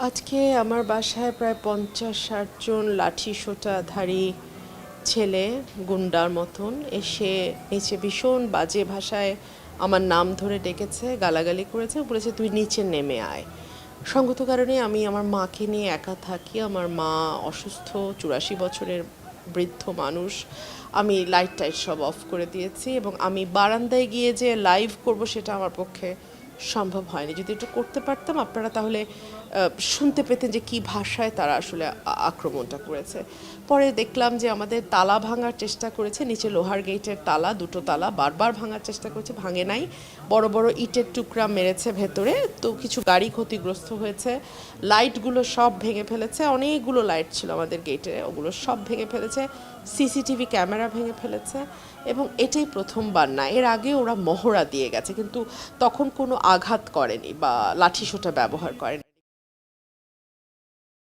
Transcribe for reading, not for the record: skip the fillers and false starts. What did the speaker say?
আজকে আমার বাসায় প্রায় ৫০-৬০ জন লাঠি সোঁটাধারী ছেলে গুন্ডার মতন এসে নিচে ভীষণ বাজে ভাষায় আমার নাম ধরে ডেকেছে, গালাগালি করেছে, বলেছে তুই নিচে নেমে আয়। সঙ্গত কারণে আমি আমার মাকে নিয়ে একা থাকি। আমার মা অসুস্থ, ৮৪ বছরের বৃদ্ধ মানুষ। আমি লাইট টাইট সব অফ করে দিয়েছি এবং আমি বারান্দায় গিয়ে যে লাইভ করব সেটা আমার পক্ষে সম্ভব হয়নি। যদি একটু করতে পারতাম আপনারা তাহলে শুনতে পেতেন যে কী ভাষায় তারা আসলে আক্রমণটা করেছে। পরে দেখলাম যে আমাদের তালা ভাঙার চেষ্টা করেছে, নিচে লোহার গেটের তালা, দুটো তালা বারবার ভাঙার চেষ্টা করেছে, ভাঙে নাই। বড় বড় ইটের টুকরা মেরেছে ভেতরে, তো কিছু গাড়ি ক্ষতিগ্রস্ত হয়েছে। লাইটগুলো সব ভেঙে ফেলেছে, অনেকগুলো লাইট ছিল আমাদের গেটে, ওগুলো সব ভেঙে ফেলেছে। সিসিটিভি ক্যামেরা ভেঙে ফেলেছে। এবং এটাই প্রথমবার না, এর আগে ওরা মহড়া দিয়ে গেছে, কিন্তু তখন কোনো আঘাত করেনি বা লাঠিসোঁটা ব্যবহার করেনি।